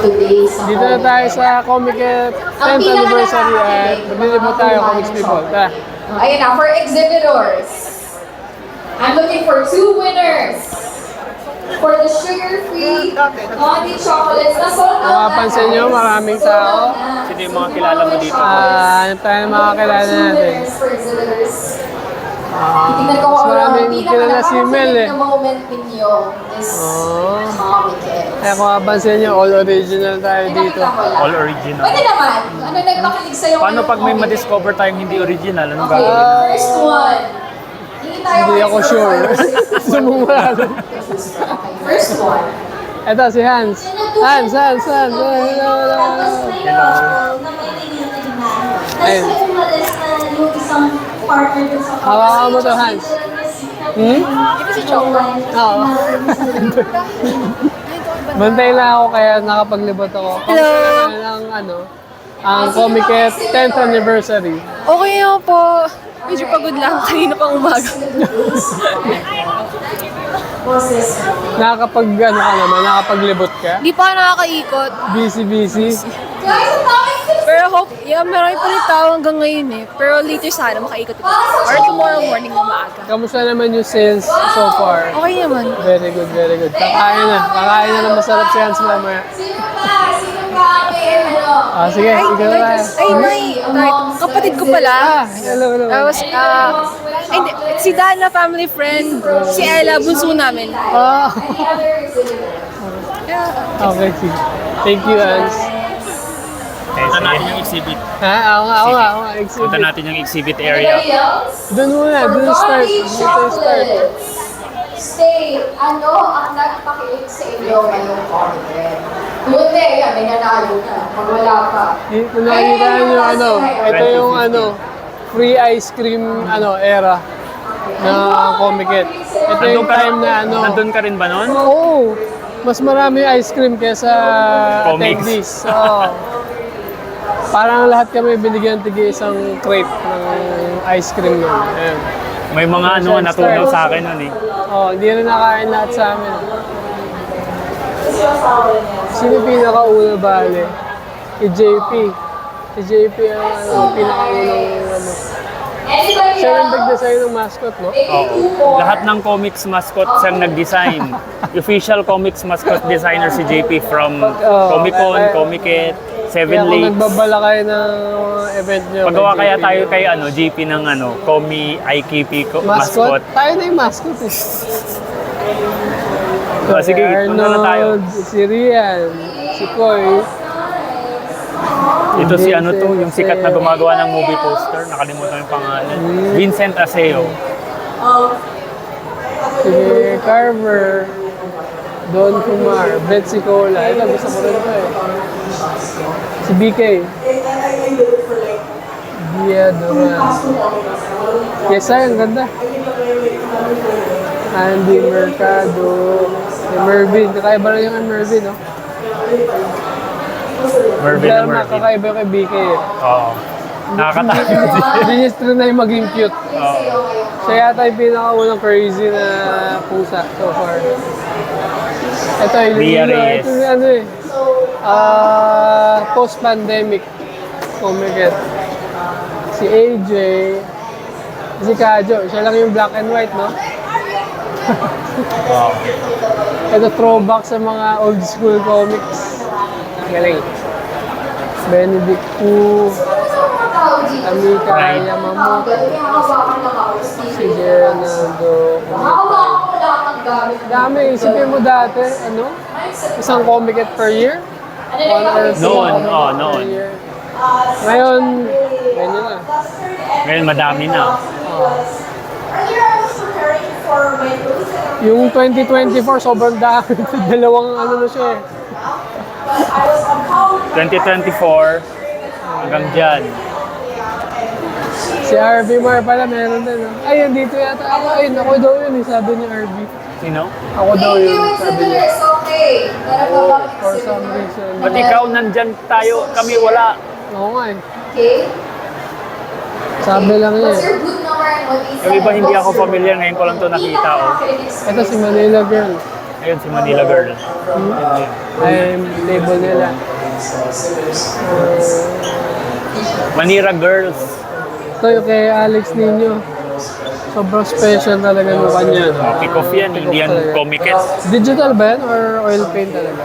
today sa Dito na tayo sa Comiket 10th anniversary at maglilibot tayo, Comics People. Tara. Ayun na, for exhibitors. I'm looking for 2 winners. For the sugar-free Condi chocolates na sold out. Makapansin nyo, maraming tao. Sino yung mga kilala mo dito? Ano tayo mga kilala natin? For exhibitors. Tingnan ko mas maraming kilala si Mel eh. na moment ninyo this Comiket. Kaya kung mapansin nyo, all original tayo dito. All original. Pwede naman. Ano nagpakilig sa'yo? Paano pag may Comiket? ma-discover tayong hindi original? Anong Okay, gagawin? first one. Hindi ako sure. Sumumalo. First one. Ito si Hans. Hans. Hello. Ayun. Hawakan mo to, Hans. Ito si Chocolate. Oo. Bantay lang ako kaya nakapaglibot ako. Hello. Ang Comiket 10th anniversary. Okay nga po. Medyo pagod lang. Kanina pang umaga. Nakapaglibot ka? Di pa nakakaikot. Busy. Pero marami pa rin tao hanggang ngayon eh. Pero later sana makaikot ito. Or tomorrow morning na maaga. Kamusta naman yung sales so far? Okay naman. Very good. Kakain na ng masarap si Hans mamaya. Sino pa? May Sige, ikaw na. Kapatid ko pala. Hello. Tapos, hindi, si Dana, family friend. Si Ella, bunso namin. Okay, sige. Thank you, Hans. Punta natin yung exhibit. Ako nga. Punta Exhibit. natin yung exhibit area. Doon muna, doon start. Stay, ano ang nagpakilig sa inyo ngayong Comiket? Hindi, yan, may nanalo na. Pag wala pa. Kung nakikita nyo, ito yung free ice cream era na Comiket. Ito yung time na Nandun ka rin ba nun? Oo, mas marami ice cream kesa Comics. attendees. Parang lahat kami binigyan tigi isang crate ng ice cream nun. Ayan. May mga natunaw sa akin nun eh. Hindi na nakain lahat sa amin. Sino pinakauna bale? Si JP. Si JP ang pinakaunang Siya yung nag-design ng mascot, no? Oo. Lahat ng comics mascot siyang nag-design. Official comics mascot designer si JP from Comic Con, Comiket, Kaya Seven kung Lakes. nagbabala kayo ng event nyo. Pagawa kay kaya JP, tayo kay JP ng Comi IKP mascot? mascot. Tayo na yung mascot eh. Sige, punta na tayo. Arnold, si Rian, si Koy. Ito si yung sikat na gumagawa ng movie poster. Nakalimutan yung pangalan. Vincent Aseo. Si Carver, Don Kumar, Betsy Cola. Ito, gusto ko rin ito eh. Si BK. Dia Duran. Kesa, ang ganda. Andy Mercado. Si Mervin. Kakaiba rin yung Mervin, no? Mervin na Mervin. Kakaiba kay BK eh. Oo. Nakakatakot. Binistro na yung maging cute. Oo. Siya yata yung pinakaunang crazy na pusa so far. Ito, Ria Iloilo. Reyes. Ito yung post-pandemic Comiket. Si AJ, si Kajo. Siya lang yung black and white, no? Wow. Ito throwback sa mga old school comics. Galing. Benedict Fu, Amika Yamamoto, si Fernando. Dami, isipin mo dati, isang Comiket per year? One or two Noon, per noon. year. Ngayon, ganyan na. Ngayon madami na. Yung 2024, sobrang dami. Dalawang na siya eh. 2024 hanggang dyan. Si RV Mar pala meron din. Ay, dito yata ako. Ayun, ako daw yun eh, sabi ni RV. Sino? Ako daw yun, sabi niya. Okay. For some reason. Ba't ikaw nandyan tayo, kami wala. Oo nga eh. Okay. Sabi lang niya What's eh. your booth number and what is Yung iba hindi ako familiar, ngayon ko lang to nakita. Oh. Ito si Manila Girl. Ayun, si Manila Girl. Ay, label nila. Manila Girls. Ito yung kay Alex Nino. Sobrang special talaga nung kanya. No? Pick off yan, hindi yan comiket. Digital ba yan or oil paint talaga?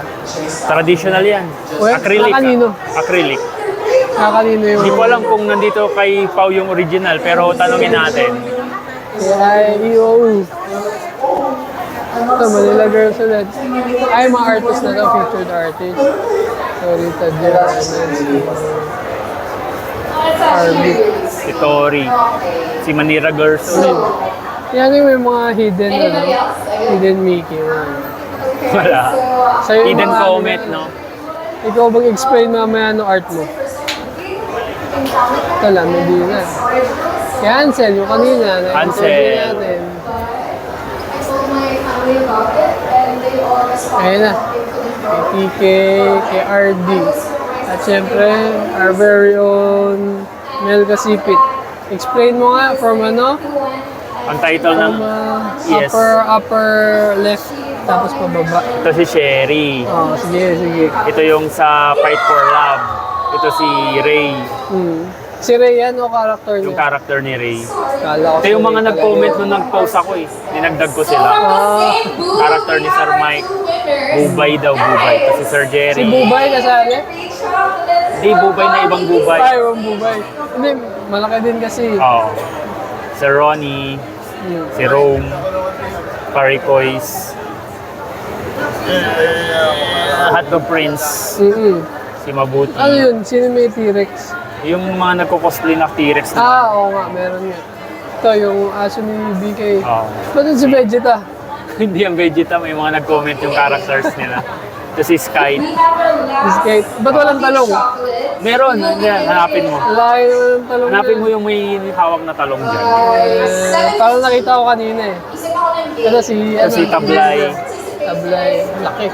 Traditional yan. Well, Acrylic. kanino? Acrylic. Kanino yung... Hindi ko alam kung nandito kay Pau yung original, pero tanungin natin. Ay, EOU. Ito, Manila Girls ulit. Ay, mga artist na to, featured artist. So, Rita Diaz, Arby. Si Tori. Si Manila Girls ulit. Yan yung may mga hidden, ano, hidden Mickey. Wala. Sa'yo yung Hidden mga ano comment, yan. no? Ikaw bang explain mamaya ng art mo? Ito lang, hindi na. Kaya Ansel, yung kanina, na-interview Ansel. natin. I told my family about it, and they all responded. Ayun na. They couldn't Kay PK, kay RD. At syempre, our very own Mel Casipit. Explain mo nga from ano? Ang title ng... From Yes. upper left, tapos pababa. Ito si Sherry. Oh, sige, sige. Ito yung sa Fight for Love. Ito si Ray. Si Ray yan o character Yung niya? character ni Ray. Kala ko Ito yung mga nag-comment nung nag-post ako eh. Dinagdag ko sila. Character ni Sir Mike. Bubay daw, Bubay. Ito si Sir Si Jerry. Bubay kasali? Hindi, Bubay na ibang Bubay. Ay, yung Bubay. Hindi, malaki din kasi. Oo. Sir Ronnie. Si Rome. Paricois. Hotdog Prince. Si Mabuti. Ano yun? Sino may T-Rex? Yung mga nagko-cosplay na T-Rex na. Oo nga, meron nga. Ito, yung aso ni BK. Oo. Ba't yun si Vegeta? Hindi ang Vegeta, may mga nag-comment yung characters nila. Ito si Sky. Skate. Ba't walang talong? Meron, yan, hanapin mo. Layo ng talong Hanapin yan. mo yung may hawak na talong dyan. Parang nakita ko kanina eh. Isip ako ng game. Ito si, Ito si Tablay. Tablay. Laki.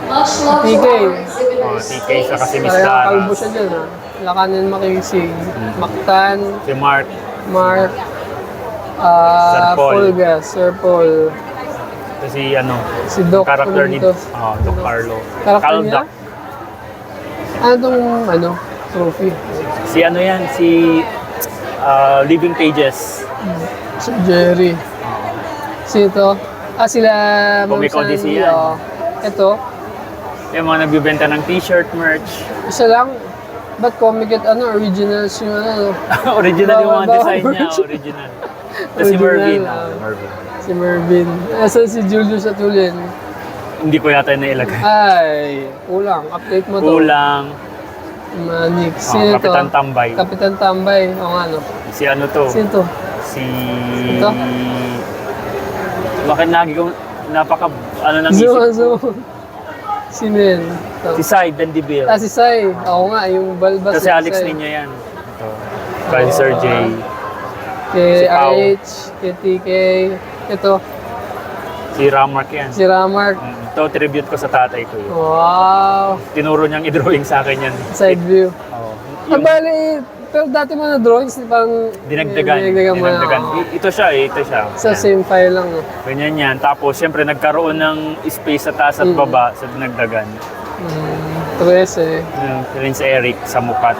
Much love TK. to our exhibitors. Oh, TK sa kasi Miss Parang Dara. kalbo siya dyan ha. Lakanin makisig. Mactan. Si Mark. Mark. Sir Paul. Polga. Sir Paul. Ito si ano, Si Doc. character ni Ano dito? Doc Carlo. Karakter niya? Caldoc. Ano tong ano? Trophy. Si ano yan, si Living Pages. Si Jerry. Sino to? Ah, sila Comic Ma'am Sandy, Odyssey yan. oh. Ito, Yung mga nagbibenta ng t-shirt, merch. isa lang. Ba't comic at ano, originals yung ano? Original yung mga Bawal design niya, merch. original. Ito si Original, Mervin. ah. Mervin. Si Mervin. Asan si Julius Atulin? Hindi ko yata nailagay. Ay, kulang. Update mo to. Kulang. Manix. Sino to? Kapitan Tambay. Kapitan Tambay. O nga, no? Si ano to? Sino to? Si... Ito? Bakit lagi ko napaka... Ano nang Zoom, isip? zoom. Sino yun? Ito. Si Sai Dandiville. Ah, si Sai. Oo nga, yung balbas. Ito si ni Alex Sai. Niño yan. Ito. Kay Sir J. Kay Si Pao. RH, kay TK. Ito, Si Ramark yan. si Ramark. Ito, tribute ko sa tatay ko yun. Wow! Tinuro niyang i-drawing sa akin yan. Side view. Oo. Ah, bali, pero dati mo na drawings, parang Dinagdagan. mo na. Ito siya eh, ito siya. Sa Yan. same file lang. No? Ganyan yan. Tapos, siyempre, nagkaroon ng space sa taas at baba sa dinagdagan. 13. Prince Eric sa Mukat.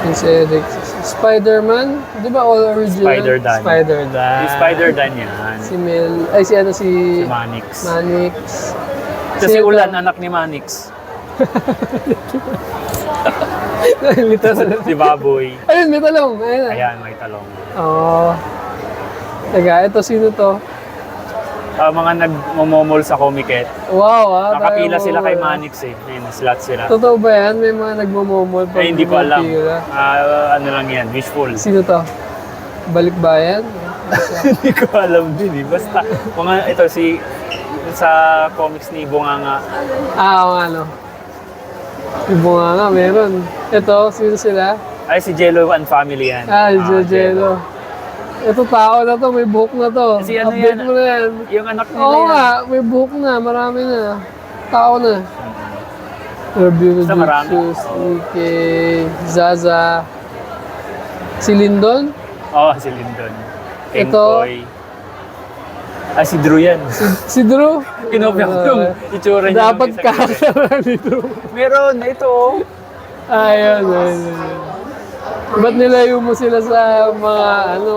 Yung si Eric. Spider-Man, di ba all original? Spider-Dan. Spider-Dan. Yung Spider-Dan yan. Si Mel, ay si ano si Manix. Manix. Ito si Sino Ulan, to? anak ni Manix. Literal. Si Baboy. Ayun, may talong. Ayun na. Ayan, may talong. Oo. Teka, ito sino to? Mga nagmomomol sa Comiket. Wow, Nakapila tayo sila kay mo. Manix eh. Ayun, slot sila. Totoo ba yan? May mga nagmomomol pa. Ay, hindi ko alam. pumipila. Ano lang yan, wishful. Sino to? Balikbayan? Hindi ko alam din eh. Basta, ito si sa comics ni Bunganga. Oo, ano. Yung bunga nga, meron. Ito, sino sila? Ay, si Jello and Family yan. Ah, Jojelo. Ito tao na to, may buhok na to. Kasi ano Update yan, mo na yan. Yung anak nila Oo yan. nga, may buhok na, marami na. Tao na. Review Basta marami. Juice, Ike, Zaza. Si Lindon? Oo, si Lyndon. Ito. Kenkoy. Ah, si Drew yan. Si Drew? Kinopya ko yung itsura niya. Dapat kakasara ni Drew. Meron, ito oh. Ayun. Ba't nilayo mo sila sa mga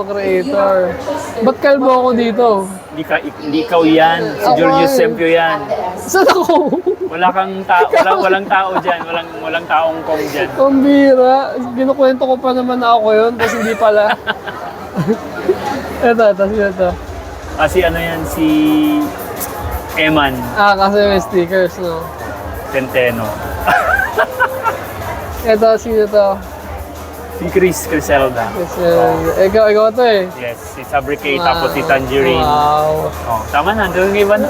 creator? Ba't kalbo ako dito? Hindi ikaw yan. Si Ako Julius eh. Sempio yan. Saan ako? Walang tao dyan. Walang taong kong dyan. Pambira. Kinukwento ko pa naman na ako yun, tapos hindi pala. Ito. Kasi ano yan, si Eman Kasi may stickers, no? Centeno. Ito, sino to? Si Chris Criselda. Kasi, ikaw to eh. Yes, si Sabricate, tapos si Tangerine. Wow. Oh, tama na, doon yung iba na.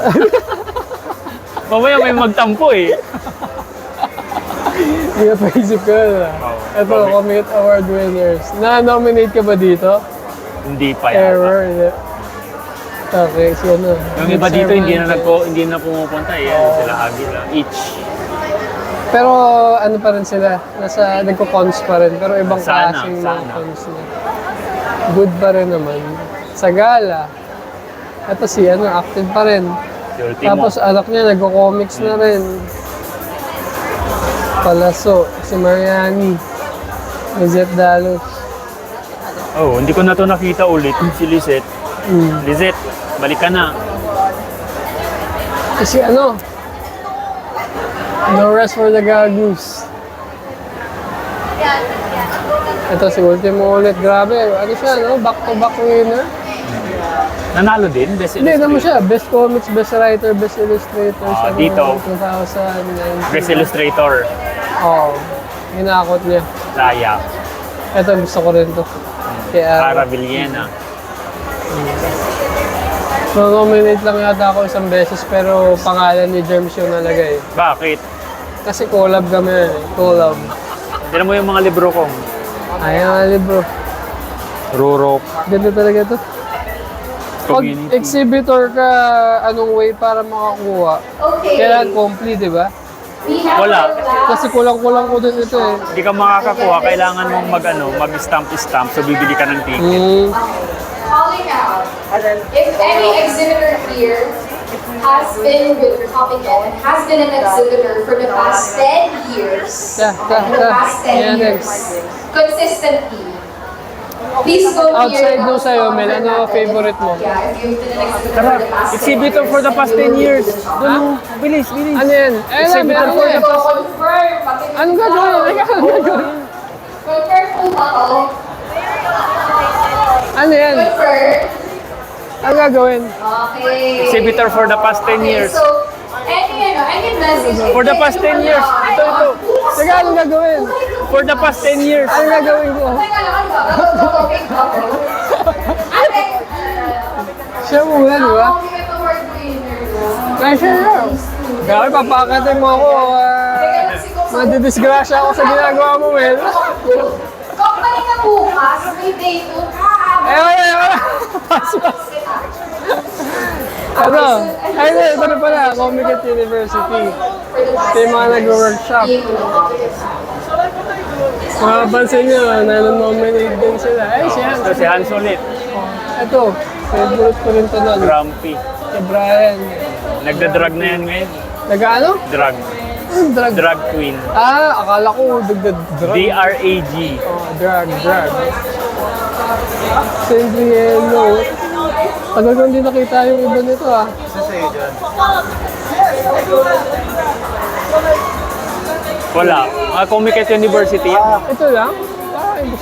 Mamaya may magtampo eh. Hindi ka paisip ko na. Ito, Commit Award winners. Na-nominate ka ba dito? Hindi pa yata. Error. Hindi. Okay, so ano? Yung iba dito hindi na pumupunta eh. Yan, sila Agila. Each. Pero ano pa rin sila? Nagko-cons pa rin. Pero ibang Sana. klaseng cons na. Good pa rin naman. Sa gala. Ito si active pa rin. Si Ultimo. Tapos anak niya nagko-comics na rin. Palaso, si Mariani. Lizette Dalos. Oh, hindi ko na to nakita ulit. Si Lizette. Lizette, balik ka na. Kasi No Rest for the Gagus. Ito si Ultimo ulit. Grabe. Ano siya, back-to-back winner. Nanalo din, Best Hindi naman Illustrator. siya. Best Comics, Best Writer, Best Illustrator. Ah, dito. 2019. Best Illustrator. Oo. Hinakot niya. Saya. Ito, gusto ko rin to. Kaya, Cara Villena. nominate lang yata ako isang beses pero pangalan ni Germs yung nalagay. Bakit? Kasi collab kami. Collab. Tignan mo yung mga libro ko. Ayan ang libro. Rurok. Ganda talaga to. Pag Community. exhibitor ka, anong way para makakuha? Okay. Kailangan complete, di ba? We have Wala. our last Kasi kulang-kulang ko din ito eh. Hindi ka makakakuha, kailangan mong mag-stamp, so bibili ka ng ticket. calling out. If any exhibitor here has been with Comic-Con and has been an exhibitor for the past 10 years, for the past 10 years, consistently, please go here. Outside nung sa'yo, Mel, ano favorite mo? Yeah, if you've been an exhibitor for the past 10 Exhibitor for the past 10 years. Doon, bilis. Ano yan? Exhibitor for the past... Confirm. Anong gagawin? Anong gagawin? Confirm po ba ako? Ano yan? Confirm. Anong gagawin? Okay. Exhibitor for the past 10 years. So, any message. For the past 10 years. Ito. Teka, anong gagawin? For the past 10 years. Anong gagawin ko? Siya muna, di ba? Kaya siya lang. Grabe, papakatin mo ako. Madidisgrasya ako sa ginagawa mo, Mel. Company na bukas, may day to Wala. Ano? Ito na pala, Comic-Con University. Ito yung mga nag-workshop. Makapansin nyo, nanonominate din sila. Ay, siya. So, si Hans ulit. Ito, favorite ko rin ito nun. Grumpy. Si Brian. Nagda-drug na yan ngayon. Nag-ano? Drug. Anong drug? Drug queen. Akala ko drug. D-R-A-G. Drug. Simply yellow. Tagal ko hindi nakita yung iba nito Wala. Comic-Con University yan. Ito lang?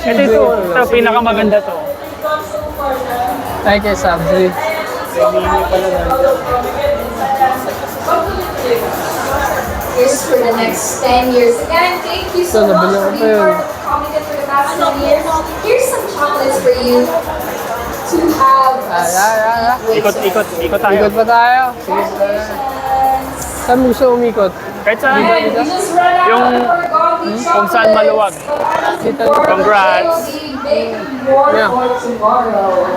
Ito, pinakamaganda to. Ay, kay Sabri. Here's for the next 10 years. Again, thank you so Ito, much nabili for ko pa being yun. part of Comic-Con for the past 10 years. Here's some chocolates for you to have. Ikot tayo. Ikot pa tayo. Sige. Saan mo gusto umikot? Kahit saan. And we just run out Yung of our Goldie kung saan chocolates. maluwag. Dito. Congrats. We'll be making more Yeah. for tomorrow.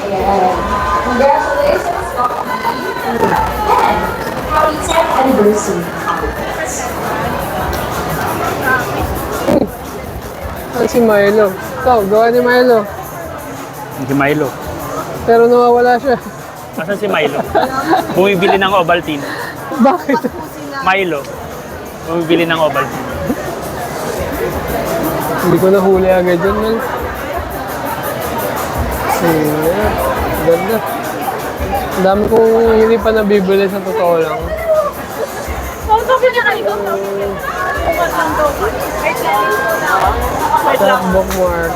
Ayan. Congratulations, Goldie. And happy 10th anniversary. Ano si Milo? Ito, gawa ni Milo. Si Milo. Pero nawawala siya. Asan si Milo? Bumibili ng Ovaltine. Bakit? Milo. Bumibili ng Ovaltine. Hindi ko nahuli agad yun, man. Ganda. Ang dami kong hindi pa nabibili sa totoo lang. Sarap bookmark.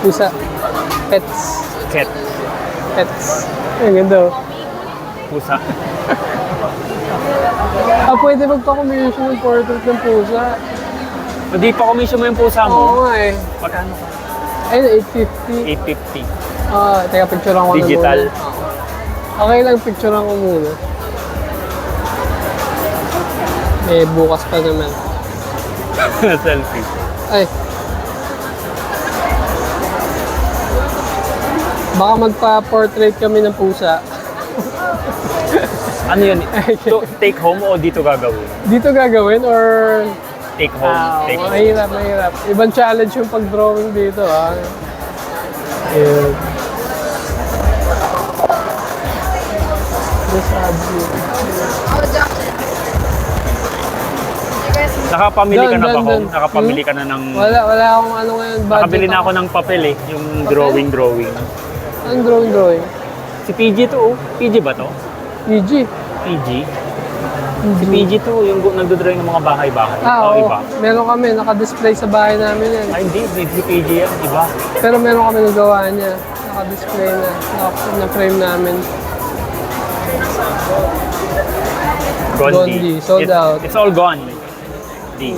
Pusa. Pets. Cat. Pets. Ang ganda oh. Pusa. Pwede magpa-commission ng portrait ng pusa. Hindi pa commission mo yung pusa Oo mo. nga eh. Magkano ka? Ayun, 850. 850. Teka, picturean ko Digital. na muna. Okay lang, picturean ko muna. Bukas pa naman. Selfie. Ay. Baka magpa-portrait kami ng pusa. Ano yun? Take home o dito gagawin? Dito gagawin or... Take home. Take home. Mahirap. Ibang challenge yung pag-drawing dito, ha? Ayun. This object. Nakapamili ka na ba, Doon. Home? Nakapamili ka na ng... Wala akong ano ngayon, budget. Nakabili na ako ng papel eh. Yung drawing. Anong drawing? Si PG to oh. PG ba to? PG. PG? Si PG to, yung nagdodrawing ng mga bahay-bahay. O, Oo. iba. Meron kami, naka-display sa bahay namin yan. Ay, hindi. Si PG yan. Iba. Pero meron kami nagawa niya. Naka-display na. Na-frame namin. Gone Di. Sold out. It's all gone. Di.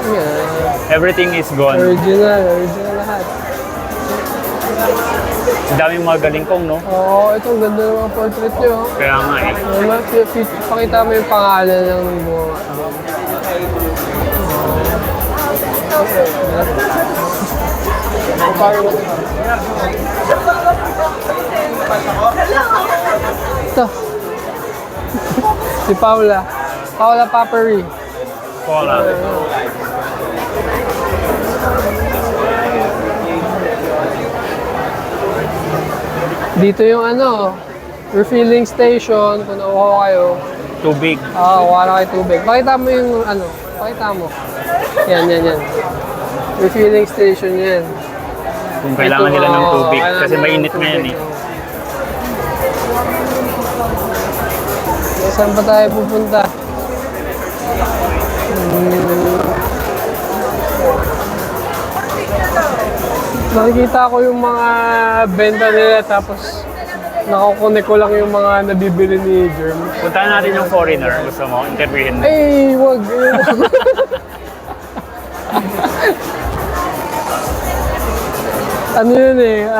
Yeah. Everything is gone. Original lahat. Ang daming mga galing kong, no? Oo, ito ang ganda ng mga portrait niyo. Kaya nga eh. Pakita mo yung pangalan ng gumawa. Ito. Si Paula. Paula Papery. Paula. Dito yung ano, refilling station, kung nauho kayo. Tubig. Kuha na kayo tubig. Pakita mo yung ano, pakita mo. Yan. Refilling station yan. Kung kailangan nila ng tubig. Kasi mainit ngayon eh. Saan pa tayo pupunta? Nakikita ko yung mga benta nila tapos nakukunik ko lang yung mga nabibili ni Jerm. Puntahan natin yung foreigner. Gusto mo? Interviewin mo. Ay, wag. Ano yun eh,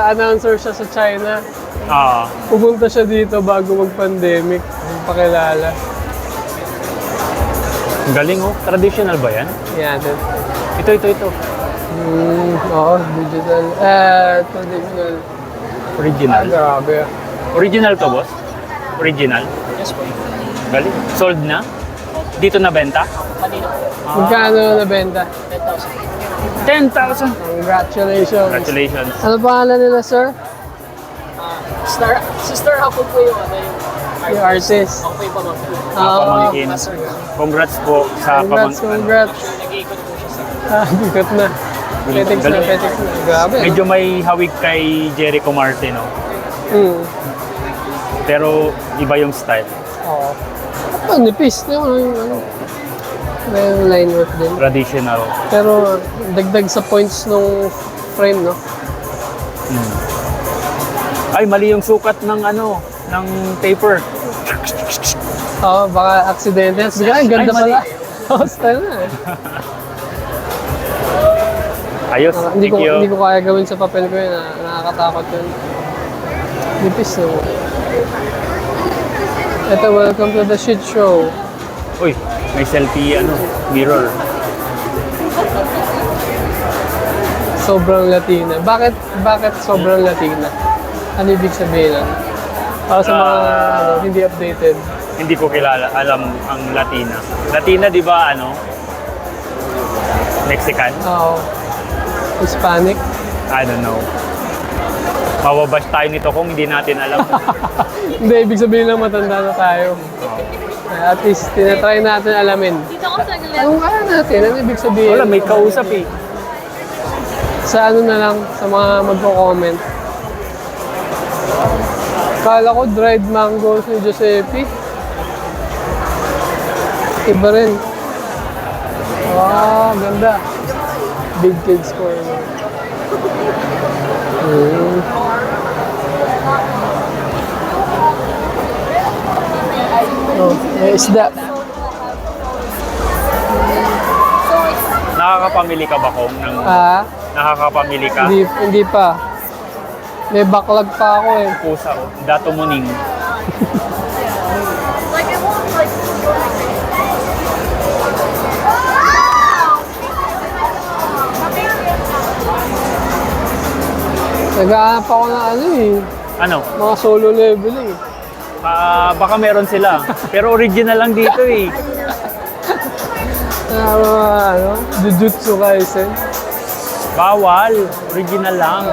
announcer siya sa China. Oo. Pumunta siya dito bago mag-pandemic. Pakilala. Ang galing oh. Traditional ba yan? Yan. Ito. Oo, digital. Traditional. Original. Grabe. Original to, boss? Original? Yes po. Galing. Sold na? Dito na benta? Magkano nabenta? 10,000. Congratulations. Congratulations. Ano pangalan nila, sir? Sister ako po yung Yung artist. Ako po yung pamangkin. Pamangkin. Congrats po sa Congrats. Nag-iikot po siya sa... Bigat na. Petics na. Grabe. Medyo may hawig kay Jericho Martin, no? Pero iba yung style. Oo. Nipis. Yung ano. May line work din. Traditional. Pero dagdag sa points nung frame, no? Ay, mali yung sukat ng ano, ng paper. Oo, baka aksidente. Bigla, ang ganda Ay, mali. pala. Oo, style na eh. Ayos, Hindi thank you. ko kaya gawin sa papel ko yun. Nakakatakot yun. Nipis, no? Ito, welcome to the shit show. Uy, may selfie, mirror. Sobrang Latina. Bakit sobrang Latina? Ano ibig sabihin nun? Para sa mga hindi updated. Hindi ko alam ang Latina. Latina, di ba, ano? Mexican? Oo. Hispanic. I don't know. Mababash tayo nito kung hindi natin alam. Hindi, ibig sabihin lang matanda na tayo. At least, tinatry natin alamin. Dito ako sa galit. Anong kaya natin? Ano ibig sabihin? Wala, may kausap eh. Sa ano na lang, sa mga magko-comment. Kala ko dried mangoes ni Giuseppe. Iba rin. Wow, ganda. Big kids corner. Oh, may isda. Nakakapamili ka ba, Kong? Nakakapamili ka? Hindi pa. May backlog pa ako eh. Pusa, oh. Dato Muning. Nag-aanap ako ng ano eh. Ano? Mga solo level eh. Baka meron sila. Pero original lang dito eh. Ano? Jujutsu Kaisen. Bawal. Original lang.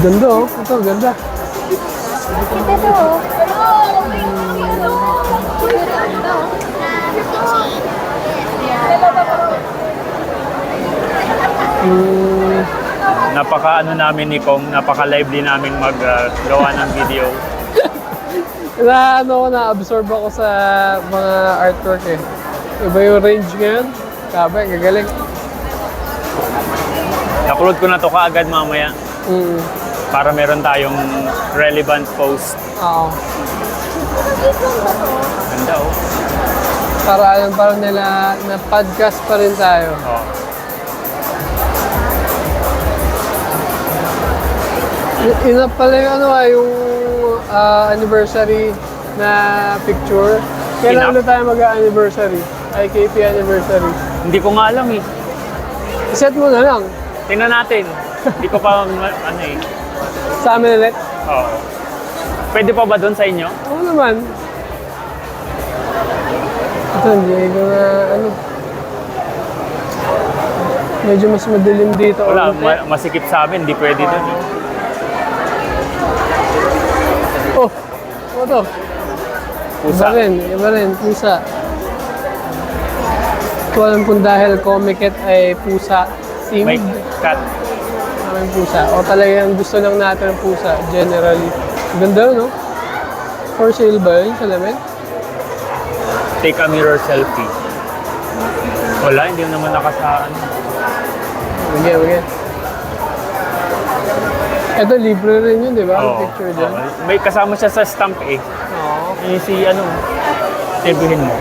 Ganda oh. Ito, ganda. Napaka-ano namin ni Kong, napaka-lively namin mag-gawa ng video. Na-absorb ako sa mga artwork eh. Iba yung range ngayon. Sabi, gagaling. Upload ko na to kaagad mamaya para meron tayong relevant post. Oo. Ganda oh. Para nila na podcast pa rin tayo. Oh. Ina pala yung yung anniversary na picture. Kailan ulit tayo mag-anniversary? IKP anniversary. Hindi ko nga alam eh. Set mo na lang. Tingnan natin. Hindi ko pa ano eh. Sa amin ulit. Oo. Pwede pa ba doon sa inyo? Oo naman. Ito, hindi ko na medyo mas madilim dito. Wala, masikip sa amin. Hindi pwede doon. Eh. Oh, ano to? Pusa. Iba rin, pusa. Ito alam kung dahil Comiket ay pusa May themed. cat. Maraming pusa. O talagang gusto lang natin ng pusa, generally. Ganda, no? For sale ba yun sa lamin? Take a mirror selfie. Wala, hindi naman nakasaan. Bigyan. Ito, libre rin yun, di ba? Ang Oo. picture dyan. May kasama siya sa stamp eh. Oo. Si ano, sabihin mo.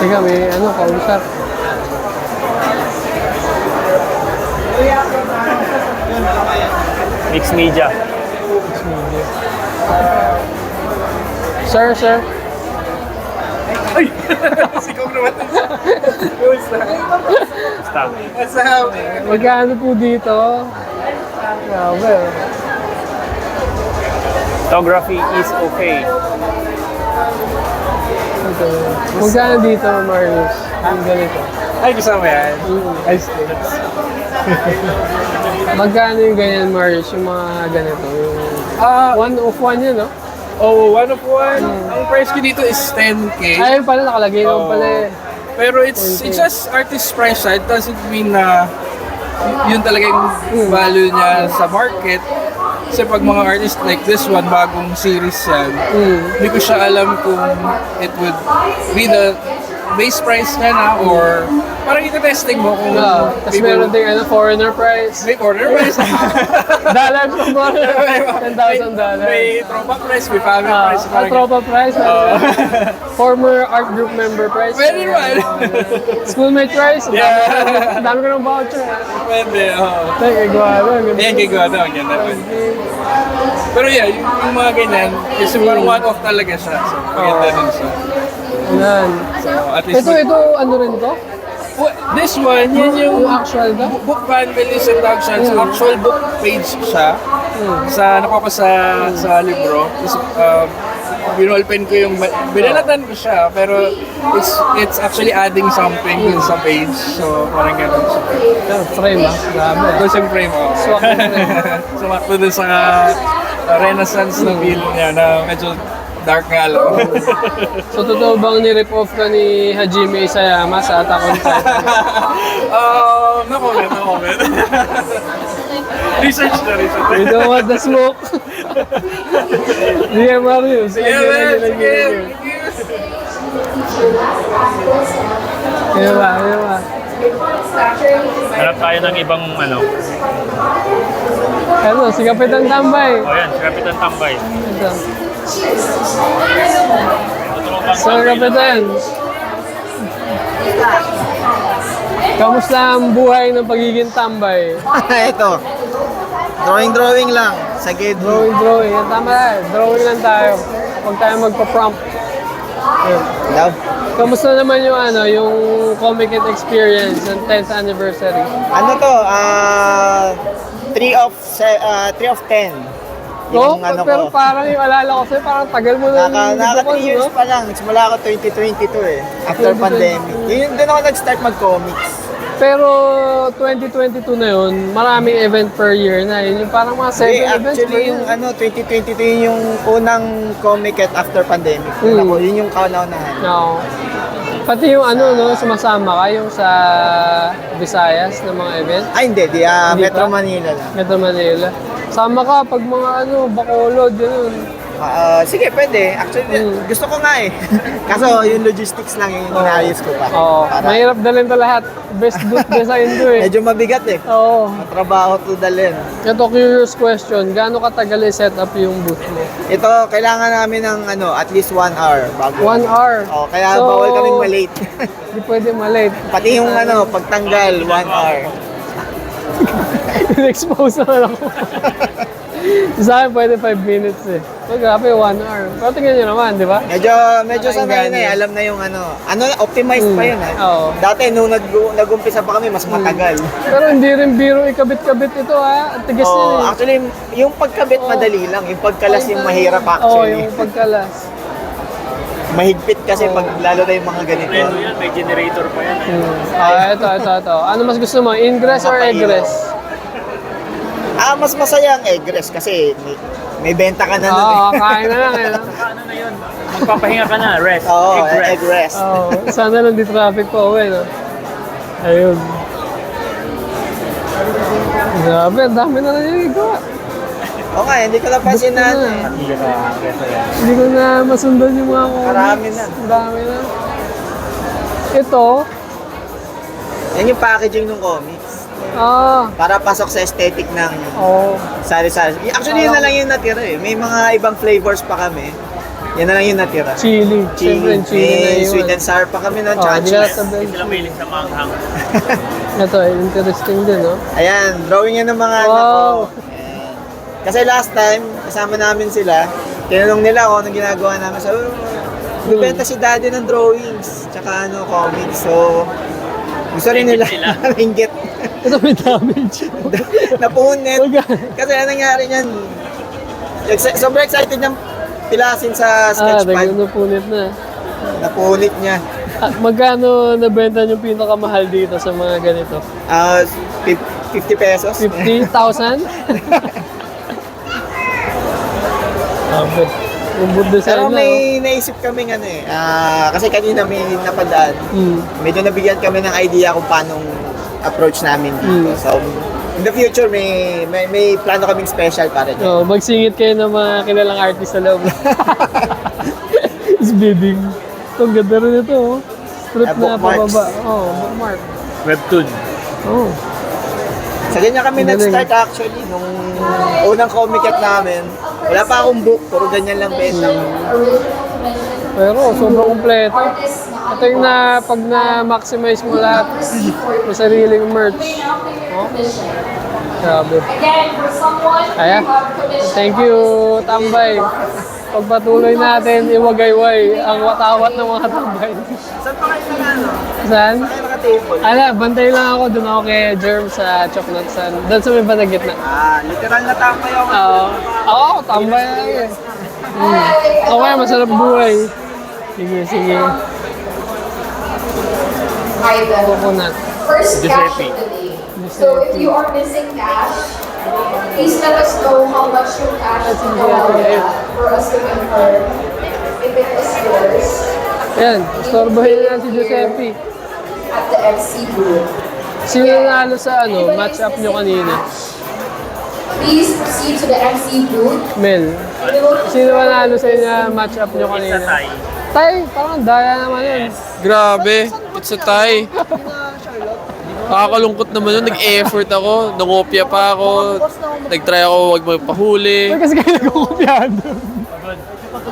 Teka, may kausap. Mixed media. Sir. Sigaw naman. Kumusta? Stamp. What's up? Magkano po dito? Grabe. Photography is okay. Ito. Magkano dito, Marius? Ang ganito. Ay, kasama yan. Ice Magkano yung ganyan, Marius? Yung mga ganito? Yung one of one yun, no? Oh, one of one. Ang price ko dito is 10K. Ayun pala, nakalagay naman pala eh. Pero it's just artist price siya. It doesn't mean na yun talaga yung value niya sa market. Kasi pag mga artist like this one, bagong series yan, hindi ko siya alam kung it would be the base price niya na or parang ito-testing mo kung Tapos meron ding foreigner price. may order price. Dollar po ba? $10,000. May tropa price, may family price. Ang tropa price. Former art group member price. Pwede naman. Schoolmate price. Ang dami ko ng voucher. Pwede, oo. Kay Guado. Ayan, gagawa daw. Yan naman. Pero yeah, yung mga ganyan, kasi parang one-off talaga siya. So, maganda din siya. Ayan. So, at least, Ito, ano rin to? This one, yan yung Yung actual ba? book panelist introductions. Actual book page siya. Sa sa libro. Tapos, binolpen ko yung binalatan ko siya, pero it's actually adding something dun sa page. So, parang ganun siya. Frame ah. Grabe. Tapos yung frame ako. Swak yung frame. Sumakto dun sa renaissance na feel niya na medyo dark nga lang. So, totoo bang ni-rip off ka ni Hajime Isayama sa Attack on Titan? No comment. Research. We don't want the smoke. Sige, Mario. Sige, Sige. Sige ba? Hanap tayo ng ibang ano. Ano, si Kapitan Tambay. O yan, si Kapitan Tambay. Ito. So, Kapitan. Kamusta ang buhay ng pagiging tambay? Ito. Drawing lang. Sa gate. Drawing. Yan, tama na. Drawing lang tayo. Huwag tayo magpa-prompt. Yan. Daw. Kamusta naman yung yung Comic Con experience ng 10th anniversary? Ano to? 3 of 10. No, Yung ano pero ko. parang yung alala ko sa'yo, parang tagal mo na Naka 3 years pa lang. Nagsimula ako 2022 eh. After 2022. pandemic. Yun doon ako nag-start mag-comics. Pero 2022 na yun, maraming event per year na. Yun yung parang mga 7 events per Actually, year. yung 2022 yun yung unang comic at after pandemic. Yun yung kauna-unahan. No. Pati yung sumasama ka yung sa Visayas na mga event. Ay, hindi. Hindi Metro pa? Manila lang. Metro Manila. Sama ka pag mga Bacolod, yun. Sige, pwede. Actually, gusto ko nga eh. Kaso yung logistics lang yung inaayos ko pa. Oo. Para- Mahirap dalhin to lahat. Best booth design to eh. Medyo mabigat eh. Oo. Matrabaho to dalhin. Ito, curious question. Gaano katagal i-set up yung booth mo? Ito, kailangan namin ng at least 1 hour bago. 1 hour. Kaya So, bawal kaming malate. Hindi pwede malate. Pati yung pagtanggal, 1 hour. In-expose naman ako. Sa akin pwede 5 minutes eh. So, grabe, 1 hour. Pero tingnan nyo naman, di ba? Medyo sanay na eh. Alam na yung optimized pa yun eh. Oo. Dati nung nag-umpisa pa kami, mas matagal. Pero hindi rin biro ikabit-kabit ito ha. Ang tigas niya eh. Actually, yung pagkabit madali lang. Yung pagkalas yung mahirap Oo, actually. yung pagkalas. Mahigpit kasi pag lalo na yung mga ganito. Yan, may generator pa yan. Ito. Ano mas gusto mo? Ingress or egress? Mas masaya ang egress kasi may benta ka na nun eh. Oo, kain na lang eh. no? Ano na yun? Magpapahinga ka na, rest. Oo, Egg rest. egg rest. Oo, sana lang di traffic pa uwi, no? Ayun. Grabe, ang dami na lang yung igawa. Oo nga, hindi ko napansin na ano eh. Hindi ko na masundan yung mga comics. Marami na. Marami na. Ito, Yan yung packaging ng comics. Para pasok sa aesthetic ng sari-sari. Actually, yun na lang yung natira eh. May mga ibang flavors pa kami. Yan na lang yung natira. chili. Siyempre, Chili. chili na May yun. sweet and sour pa kami nun, tsaka Hindi ka cheese. sabihin. Sila mahilig sa manghang. Ito, interesting din, no? Ayan, drawing yan ng mga anak ko. Wow! Ayan. Kasi last time, kasama namin sila, tinanong nila ako anong ginagawa namin. Sabi, bibenta si daddy ng drawings, tsaka comics. So, gusto rin nila ringgit. Ito may damage. Napunit. Wag- Kasi anong nangyari niyan? Sobrang excited niyang pilasin sa sketchpad. napunit na. Napunit niya. Magkano nabenta yung pinakamahal dito sa mga ganito? 50 pesos. 50,000? Sabi. Yung good design Pero na. may naisip kami kasi kanina may napadaan. Medyo nabigyan kami ng idea kung paano approach namin dito. So, in the future, may plano kaming special para dyan. Magsingit kayo ng mga kilalang artist sa loob. Is bidding. Ito, ang ganda rin ito. Strip na Bookmarks. pababa. Bookmark. Webtoon. Sa ganyan kami Galing. nag-start actually. Nung unang comic namin, wala pa akong book, puro ganyan lang benta. Pero sobrang kumpleto. Ito yung pag na-maximize mo lahat, may sariling merch. Grabe. Again, for someone Kaya, who have commissioned thank you, Tambay. Pagpatuloy natin, iwagayway ang watawat ng mga tambay. Saan pa kayo na Saan? Saan table. Bantay lang ako. Doon ako kay Germ sa Choknotsan. Doon sa may bandang gitna. Literal na tambay ako. Ako, tambay lang eh. Okay, masarap buhay. Sige. Hi, then. Coconut. First cash Giuseppe. of the day. So if you are missing cash, please let us know how much your cash is for us to confirm if it is yours Yan, istorbohin na si Giuseppe. at the FC booth. Sino nanalo sa match up nyo kanina? Please proceed to the MC booth. Mel. We will Sino nanalo sa inyo match up nyo kanina? Sa Thai. Tay, parang daya naman yun. Grabe, it's a tie. Nakakalungkot naman yun, nag-effort ako, nangopya pa ako, nag-try ako huwag magpahuli. Kasi kayo nagkukupyahan doon.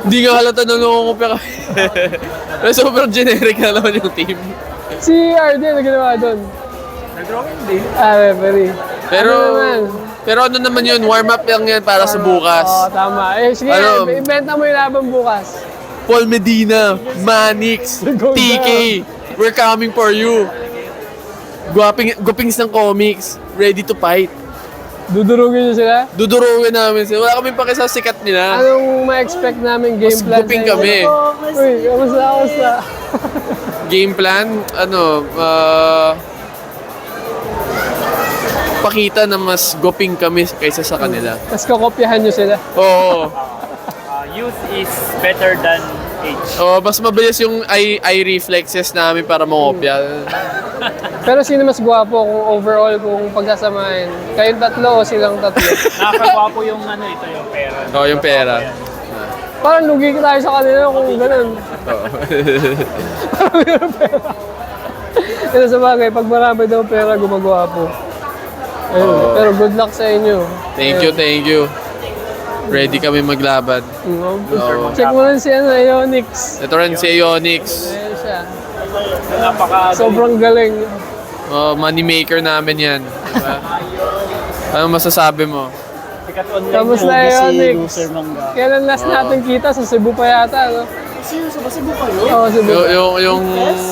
Hindi nga halata na nangopya kami. Pero sobrang generic na naman yung team. Si RD na ginawa doon. Nag-drawing din. Referee. Pero, Ano naman? pero ano naman yun, warm-up lang yan para sa bukas. Oo, tama. Sige, Ano? ibenta mo yung laban bukas. Paul Medina, Manix, Go TK, we're coming for you. Gwapings ng comics, ready to fight. Dudurugin nyo sila? Dudurugin namin sila. Wala kaming paki sa sikat nila. Anong ma-expect namin game Mas plan? guping sa inyo? kami. Uy, kamusta? Game plan, pakita na mas guping kami kaysa sa kanila. Tapos kakopyahan nyo sila. Oo. Youth is better than age. Oh, mas mabilis yung eye reflexes namin para mangopya. Pero sino mas gwapo kung overall kung pagsasamahin? Kayong tatlo o silang tatlo? Nakakagwapo yung ito yung pera. Oh, yung pera. Parang lugi tayo sa kanila kung ganun. Oo. Pero sa bagay, pag marami daw pera, gumagwapo. Ayun. Oo. Pero good luck sa inyo. Thank you. Ready kami maglaban. Oo. Check mo lang si Ionix. Ito rin si Ionix. Ayun siya. Napaka Sobrang galing. Money maker namin yan. Diba? Ano masasabi mo? sikat online. Kamusta Ionix? Kailan last Oo. natin kita? Sa Cebu pa yata, no? Seryoso ba? Cebu kayo? Oo, Cebu.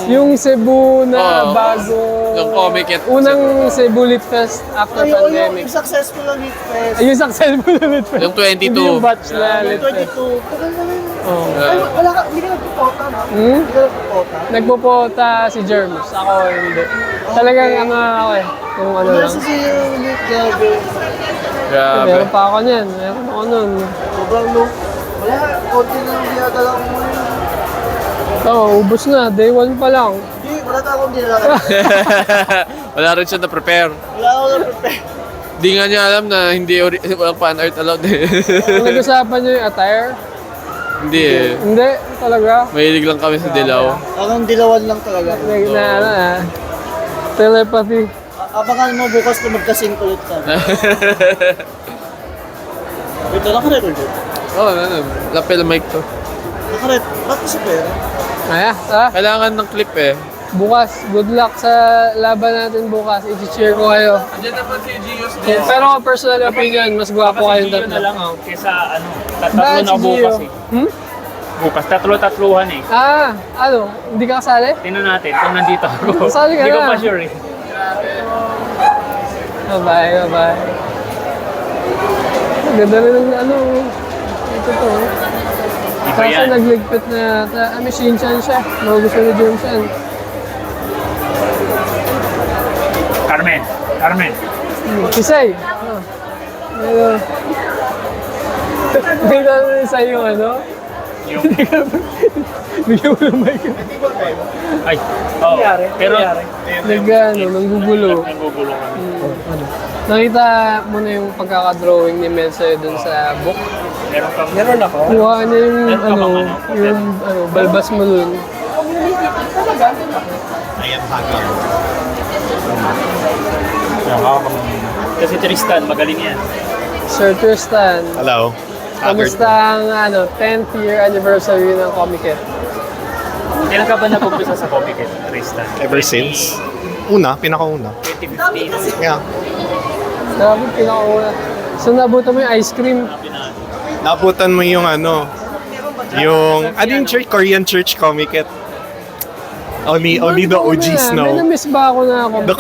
Yung Cebu na Oo. bago... Yung Comic at Unang Cebu Lit Fest after pandemic. Yung successful na Lit Fest. Ay, yung successful na Lit Fest. Yung 22. Hindi yung batch na Lit Fest. 22. Tagal na rin. Oo. Ay, wala ka, hindi ka nagpupota, no? Hindi ka nagpupota. Nagpupota si Germs. Ako hindi. Talagang ako eh. Kung ano lang. Kasi si Lit, grabe. Grabe. Meron pa ako niyan. Meron ako nun. Sobrang low. Wala, konti na yung dinadala ko mo yun. Oo, ubos na. Day 1 pa lang. Hindi, wala ka akong dinadala. Wala rin siya na-prepare. Wala ako na-prepare. Di nga niya alam na hindi walang fan art allowed eh. Kung nag-usapan niyo yung attire, Hindi eh. hindi talaga. Mahilig lang kami sa dilaw. Akong dilawan lang talaga. Telepathy. Abangan mo bukas na magkasing ulit ka. Ito, nakarecord yun. Oo, lapel mic to. Nakarecord. Ba't kasi pera? Kailangan ng clip eh. Bukas, good luck sa laban natin bukas. I-cheer ko kayo. Andiyan naman si Gios Pero personal opinion, mas gwapo kayong Kasi tatlo. na lang kesa Bakit tatlo na si bukas Gio? eh. Bukas, tatlo-tatluhan eh. Hindi ka kasali? Tingnan natin kung nandito ako. Kasali ka Hindi ko na. pa sure eh. Bye-bye. Ganda rin ng ito to. Iba Kaso yan. nagligpit na yata. Shinchan siya. Magugusto ni James yan. Carmen. Kisay. Ayun. May naman sa'yo Yung, bigyan mo ng mic. ay, oh, pero Nanggugulo. nanggugulo kami. Nakita mo na yung pagkakadrawing ni Mel sa'yo dun sa book. Meron ako. Kuha niya yung Meron ka bang yung balbas mo dun. Kasi Tristan, magaling yan. Sir Tristan, Hello. kamusta ang 10th year anniversary ng Comiket? Kailan ka ba napupusa sa Comic Tristan? Ever since? Pinakauna. 2015. Yeah. Grabe, pinakauna. So nabutan mo yung ice cream. Nabutan mo yung yung yung church, Korean church comic it. Only the OGs May know. na-miss ba ako na ako? The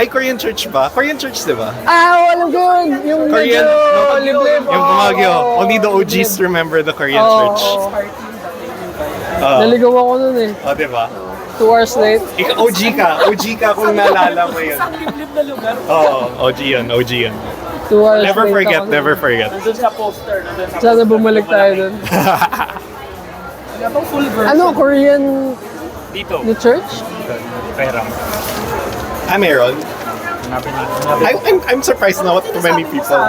Korean church ba? Korean church, di ba? Alam ko yun. Yung Korean, medyo liblib. yung Baguio. Only the OGs remember the Korean church. Naligaw ako nun eh. Di ba? 2 hours late. Ikaw, OG ka kung naalala mo yun. OG yun. 2 hours Never late forget, ako nun. never forget. Nandun sa poster. Sana bumalik tayo dun. Ano, Korean Dito. the church? Pera. Meron. Hanapin natin. I'm surprised na what too many people.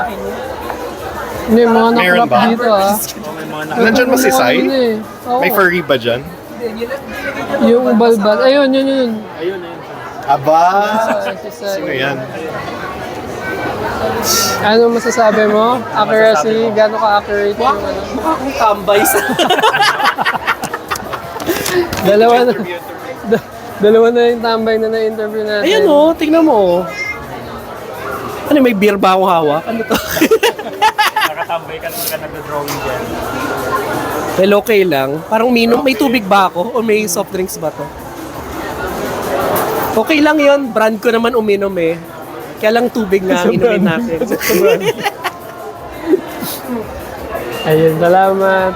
May mga Meron nakrap ba? dito ah. May mga Nandyan ba si Sai? Ano eh. Oo. May furry ba dyan? Yung balbal. Ayun, yun. Aba! Si Sai. Sino yan? Ano masasabi mo? Accuracy? Gano'n ka-accurate yung ano? Mukha akong tambay sa... Dalawa na yung tambay na na-interview natin. Ayan o, tingnan mo. Ano, may beer ba akong hawak? Ano to? nakatambay ka naman ka nag-drawing dyan. Well, okay lang. Parang may tubig ba ako? O may soft drinks ba to? Okay lang yon, brand ko naman uminom eh. Kaya lang tubig nga ang inumin natin. Ayun, salamat.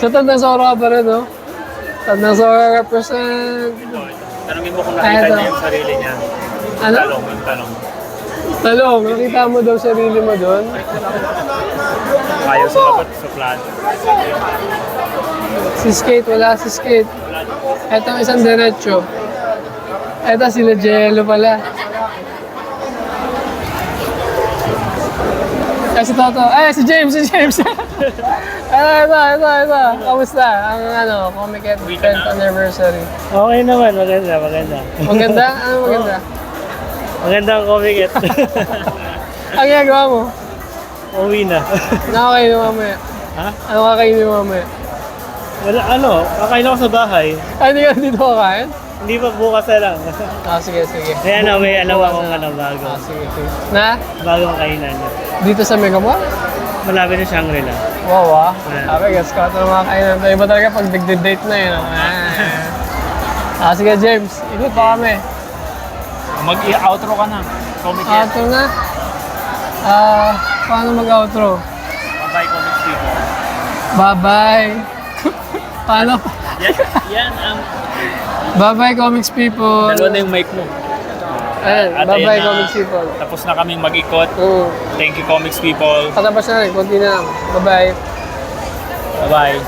Sa Tandang Sora ka pa rin, no? Tandang Sora represent. Tanungin mo kung nakita Eto. niya yung sarili niya. Ano? Tanong. Talong, nakita mo daw sarili mo doon? Ayaw sumagot sa plan. Si Skate, wala si Skate. Etong isang diretso. Eto sila Jello pala. Si Toto. Si James. ito. Kamusta? Ang Comic Con 10th anniversary. Okay naman, maganda. Maganda? Ano maganda? Maganda ang comic it. Ang ginagawa mo? Uwi na. Nakakainin mo mamaya. Ha? Ano kakainin mo mamaya? Wala, kakain ako sa bahay. Hindi ka dito kakain? Hindi pa bukas na lang. Sige. Kaya may alam akong bago. Sige. Na? Bagong kainan. Dito sa Mega Mall? Malapit na Shangri-La. Wow, Sabi, gas ka ito ng mga kainan. Iba talaga pag date na yun. Sige, James. Ikot pa kami. Mag-outro ka na. Comic it. Outro na. Paano mag-outro? Bye, comic people. Bye-bye. Paano? Yan ang... Bye-bye, comics people. Dalawa na yung mic mo. Ayan, At bye-bye, ayan na, comics people. Tapos na kaming mag-ikot. Oo. Thank you, comics people. Katapos na rin, konti na lang. Bye-bye. Bye-bye.